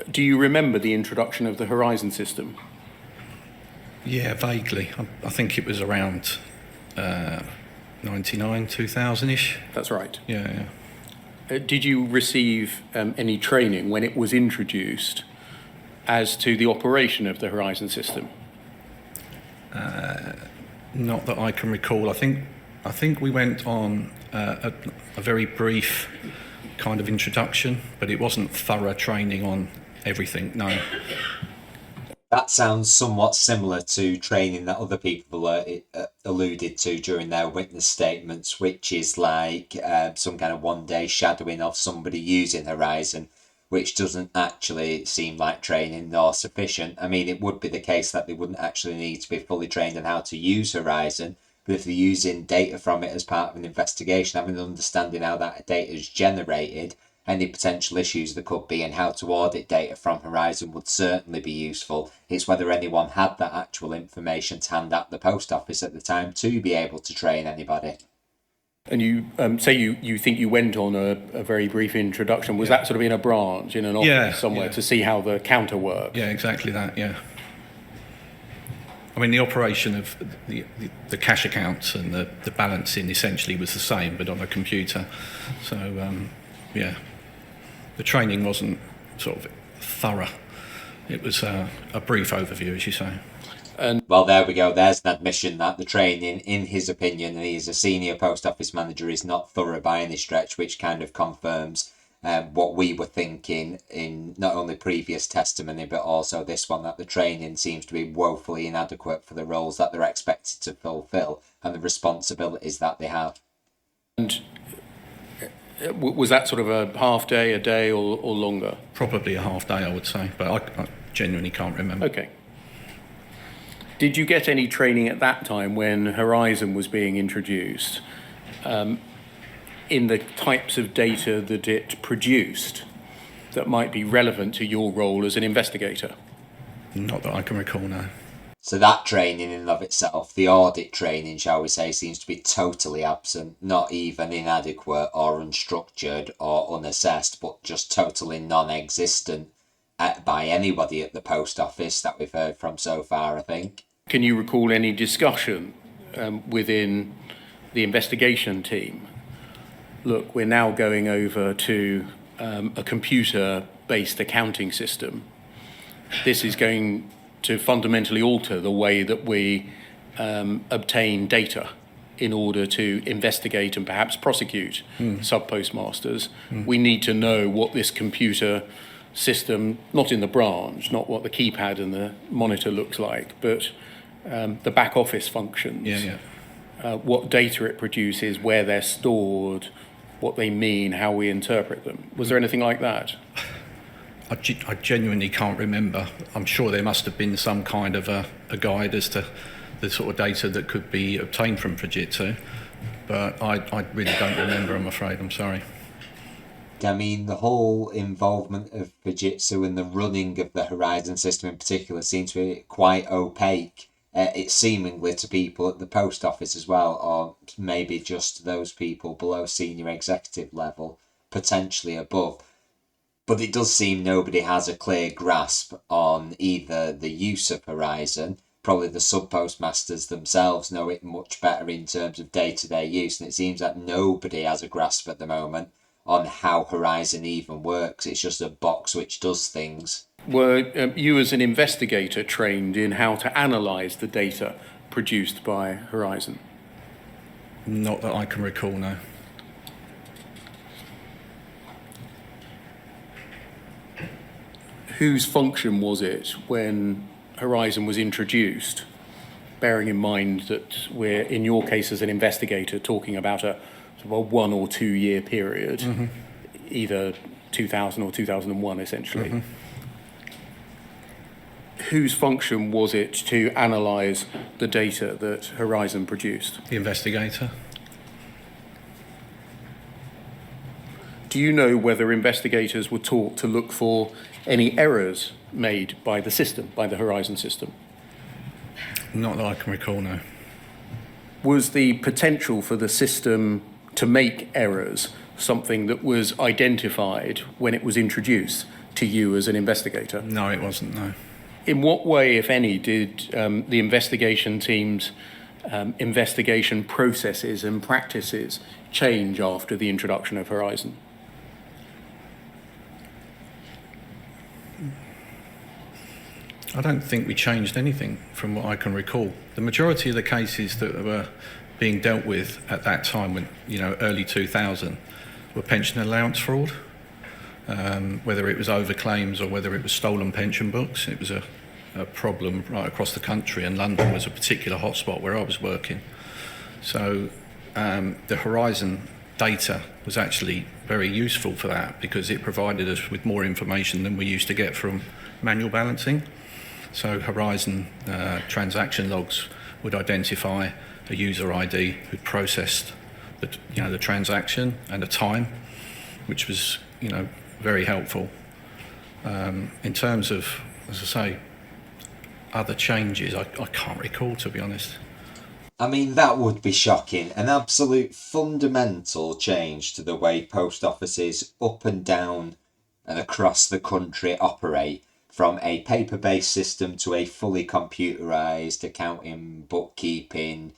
Do you remember the introduction of the Horizon system? Yeah, vaguely. I think it was around 99, 2000-ish. That's right. Yeah. Did you receive any training when it was introduced as to the operation of the Horizon system? Not that I can recall. I think we went on a very brief kind of introduction, but it wasn't thorough training on everything, no. That sounds somewhat similar to training that other people alluded to during their witness statements, which is like some kind of one-day shadowing of somebody using Horizon, which doesn't actually seem like training nor sufficient. I mean, it would be the case that they wouldn't actually need to be fully trained on how to use Horizon, but if they're using data from it as part of an investigation, having an understanding how that data is generated, any potential issues there could be, and how to audit data from Horizon would certainly be useful. It's whether anyone had that actual information to hand at the post office at the time to be able to train anybody. And you say you think you went on a very brief introduction. Was that sort of in a branch, in an office somewhere, to see how the counter works? Yeah, exactly that, yeah. I mean, the operation of the cash accounts and the balancing essentially was the same, but on a computer. So, yeah. The training wasn't sort of thorough. It was a brief overview, as you say. Well, there we go. There's an admission that the training, in his opinion, and he's a senior post office manager, is not thorough by any stretch, which kind of confirms what we were thinking in not only previous testimony, but also this one, that the training seems to be woefully inadequate for the roles that they're expected to fulfill and the responsibilities that they have. And was that sort of a half day, a day, or longer? Probably a half day, I would say, but I genuinely can't remember. Okay. Did you get any training at that time when Horizon was being introduced in the types of data that it produced that might be relevant to your role as an investigator? Not that I can recall, no. So that training in and of itself, the audit training, shall we say, seems to be totally absent, not even inadequate or unstructured or unassessed, but just totally non-existent by anybody at the post office that we've heard from so far, I think. Can you recall any discussion within the investigation team? Look, we're now going over to a computer-based accounting system. This is going to fundamentally alter the way that we obtain data in order to investigate and perhaps prosecute sub-postmasters. We need to know what this computer system, not in the branch, not what the keypad and the monitor looks like, but the back office functions, what data it produces, where they're stored, what they mean, how we interpret them. Was there anything like that? I genuinely can't remember. I'm sure there must have been some kind of a guide as to the sort of data that could be obtained from Fujitsu, but I really don't remember, I'm afraid. I'm sorry. I mean, the whole involvement of Fujitsu and the running of the Horizon system in particular seems to be quite opaque. It's seemingly to people at the post office as well, or maybe just those people below senior executive level, potentially above. But it does seem nobody has a clear grasp on either the use of Horizon. Probably the sub-postmasters themselves know it much better in terms of day-to-day use, and it seems that nobody has a grasp at the moment on how Horizon even works. It's just a box which does things. Were you as an investigator trained in how to analyse the data produced by Horizon? Not that I can recall, no. Whose function was it when Horizon was introduced, bearing in mind that we're, in your case as an investigator, talking about a 1 or 2 year period, either 2000 or 2001 essentially. Whose function was it to analyse the data that Horizon produced? The investigator. Do you know whether investigators were taught to look for any errors made by the system, by the Horizon system? Not that I can recall, no. Was the potential for the system to make errors something that was identified when it was introduced? to you as an investigator? No, it wasn't, no. In what way, if any, did the investigation team's investigation processes and practices change after the introduction of Horizon? I don't think we changed anything from what I can recall. The majority of the cases that were being dealt with at that time, when, early 2000, were pension allowance fraud. Whether it was overclaims or whether it was stolen pension books, it was a problem right across the country, and London was a particular hotspot where I was working. So the Horizon data was actually very useful for that, because it provided us with more information than we used to get from manual balancing. So Horizon transaction logs would identify a user ID who'd processed the transaction and the time, which was very helpful. In terms of, as I say, other changes, I can't recall, to be honest. I mean, that would be shocking. An absolute fundamental change to the way post offices up and down and across the country operate, from a paper-based system to a fully computerised accounting, bookkeeping,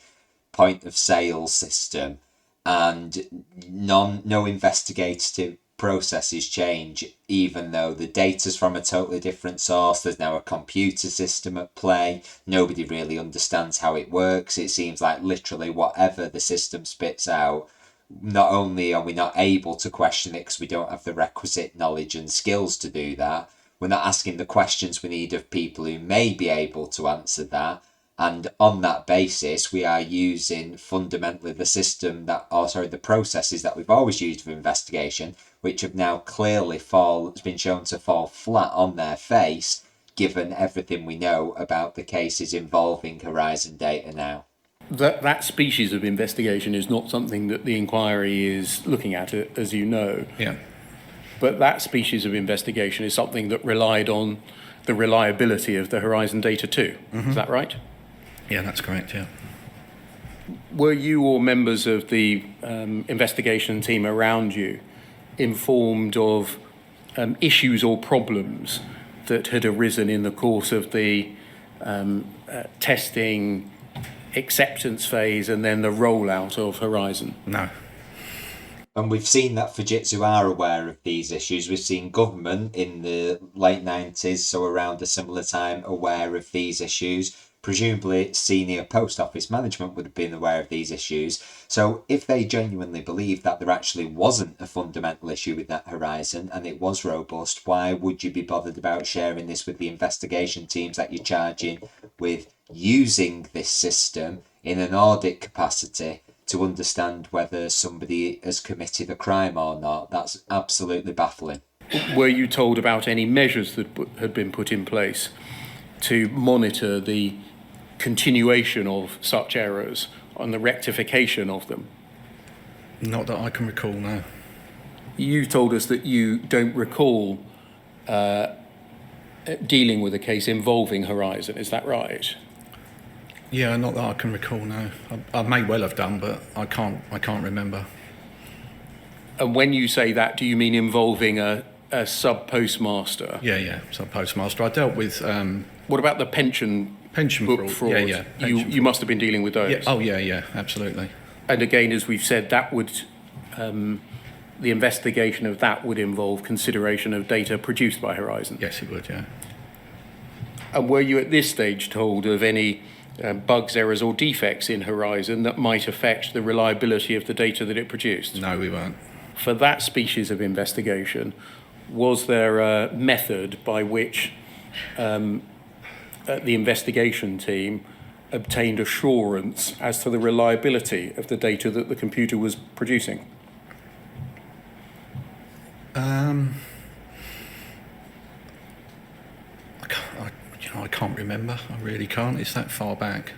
point of sale system, and no investigative processes change, even though the data's from a totally different source. There's now a computer system at play. Nobody really understands how it works. It seems like literally whatever the system spits out, not only are we not able to question it because we don't have the requisite knowledge and skills to do that, we're not asking the questions we need of people who may be able to answer that. And on that basis, we are using fundamentally the the processes that we've always used for investigation, which have now clearly been shown to fall flat on their face, given everything we know about the cases involving Horizon data now. That species of investigation is not something that the inquiry is looking at, as you know. Yeah. But that species of investigation is something that relied on the reliability of the Horizon data too. Mm-hmm. Is that right? Yeah, that's correct, yeah. Were you or members of the investigation team around you informed of issues or problems that had arisen in the course of the testing, acceptance phase, and then the rollout of Horizon? No. And we've seen that Fujitsu are aware of these issues. We've seen government in the late 90s, so around a similar time, aware of these issues. Presumably senior post office management would have been aware of these issues. So if they genuinely believe that there actually wasn't a fundamental issue with that Horizon and it was robust, why would you be bothered about sharing this with the investigation teams that you're charging with using this system in an audit capacity to understand whether somebody has committed a crime or not? That's absolutely baffling. Were you told about any measures that had been put in place to monitor the continuation of such errors and the rectification of them? Not that I can recall, no. You told us that you don't recall dealing with a case involving Horizon, is that right? Yeah, not that I can recall, no. I may well have done, but I can't remember. And when you say that, do you mean involving a sub-postmaster? Yeah, sub-postmaster. I dealt with... what about the pension book fraud? Yeah. You must have been dealing with those. Yeah. Oh, yeah, absolutely. And again, as we've said, that would... the investigation of that would involve consideration of data produced by Horizon. Yes, it would, yeah. And were you at this stage told of any bugs, errors or defects in Horizon that might affect the reliability of the data that it produced? No, we weren't. For that species of investigation, was there a method by which the investigation team obtained assurance as to the reliability of the data that the computer was producing? I can't remember. I really can't. It's that far back.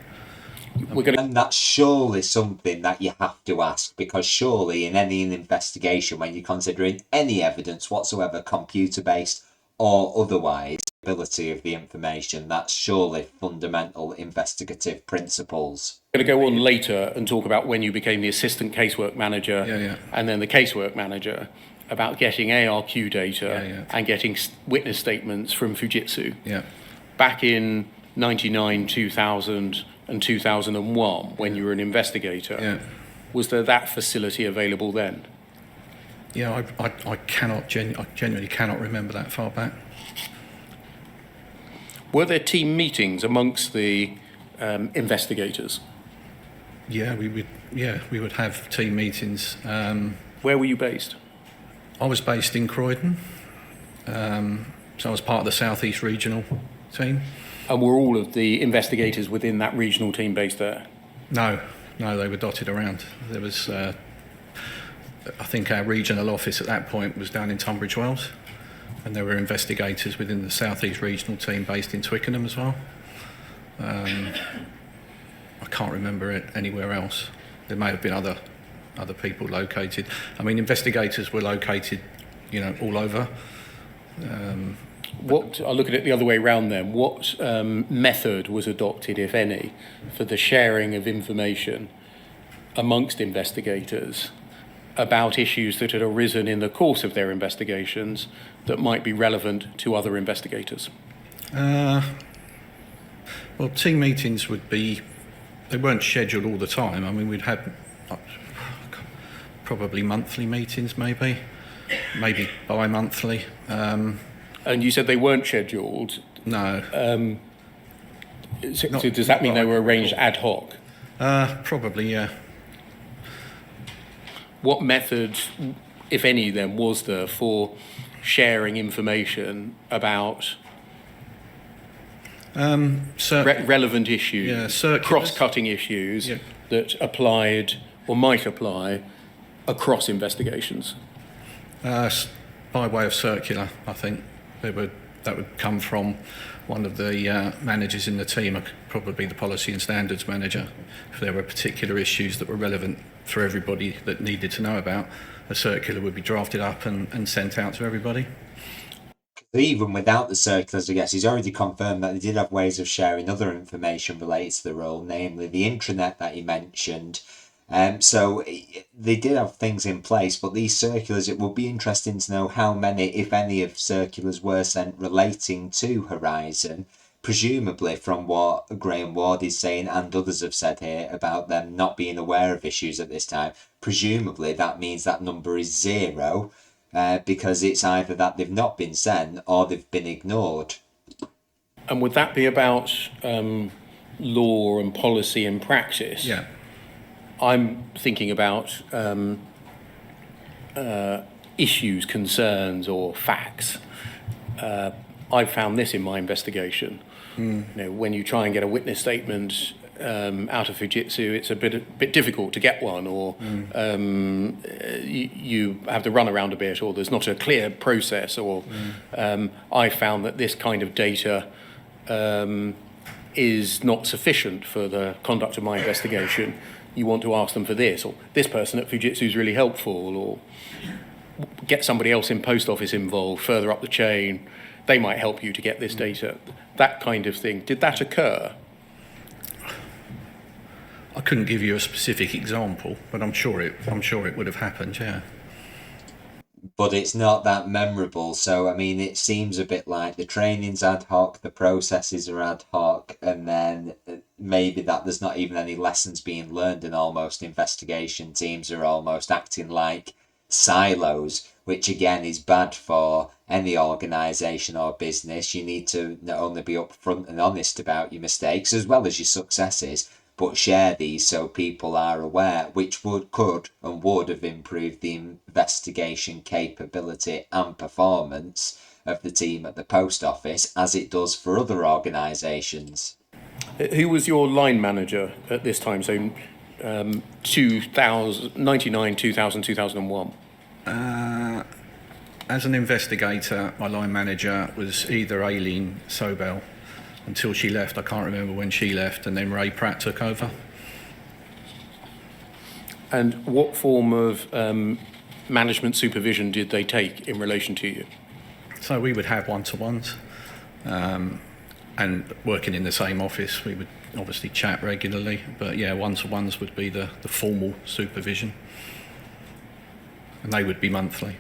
And that's surely something that you have to ask, because surely in any investigation, when you're considering any evidence whatsoever, computer-based or otherwise, ability of the information, that's surely fundamental investigative principles. We're going to go on later and talk about when you became the assistant casework manager Yeah. and then the casework manager. about getting ARQ data and getting witness statements from Fujitsu back in 99, 2000 and 2001 when you were an investigator. Was there that facility available then? Yeah, I genuinely cannot remember that far back. Were there team meetings amongst the investigators? Yeah, we would have team meetings. Where were you based? I was based in Croydon, so I was part of the South East Regional team. And were all of the investigators within that regional team based there? No, they were dotted around. There was, I think our regional office at that point was down in Tunbridge Wells, and there were investigators within the South East Regional team based in Twickenham as well. I can't remember it anywhere else. There may have been other people located. I mean, investigators were located, all over. I'll look at it the other way round then. What method was adopted, if any, for the sharing of information amongst investigators about issues that had arisen in the course of their investigations that might be relevant to other investigators? Well, team meetings they weren't scheduled all the time. I mean, we'd have probably monthly meetings, maybe bi-monthly. And you said they weren't scheduled. No. So does that mean they were arranged ad hoc? Probably, yeah. What method, if any, then was there for sharing information about relevant issues, cross-cutting issues that applied or might apply across investigations? By way of circular, I think. That would come from one of the managers in the team, probably the policy and standards manager. If there were particular issues that were relevant for everybody that needed to know about, a circular would be drafted up and sent out to everybody. Even without the circulars, I guess he's already confirmed that they did have ways of sharing other information related to the role, namely the intranet that he mentioned. So they did have things in place, but these circulars, it would be interesting to know how many, if any, of circulars were sent relating to Horizon, presumably from what Graham Ward is saying and others have said here about them not being aware of issues at this time. Presumably that means that number is 0, because it's either that they've not been sent or they've been ignored. And would that be about law and policy and practice? Yeah. I'm thinking about issues, concerns, or facts. I've found this in my investigation. When you try and get a witness statement out of Fujitsu, it's a bit difficult to get one, or you have to run around a bit, or there's not a clear process, or I found that this kind of data is not sufficient for the conduct of my investigation. You want to ask them for this, or this person at Fujitsu is really helpful, or get somebody else in post office involved further up the chain. They might help you to get this data. That kind of thing. Did that occur? I couldn't give you a specific example, but I'm sure it would have happened, yeah. But it's not that memorable. So, I mean, it seems a bit like the training's ad hoc, the processes are ad hoc, and then maybe that there's not even any lessons being learned, and almost investigation teams are almost acting like silos, which again is bad for any organisation or business. You need to not only be upfront and honest about your mistakes as well as your successes, but share these so people are aware, which could have improved the investigation capability and performance of the team at the post office, as it does for other organisations. Who was your line manager at this time? So 99, 2000, 2001? As an investigator, my line manager was either Aileen Sobel, until she left. I can't remember when she left, and then Ray Pratt took over. And what form of management supervision did they take in relation to you? So we would have one-to-ones, and working in the same office, we would obviously chat regularly, but yeah, one-to-ones would be the formal supervision, and they would be monthly.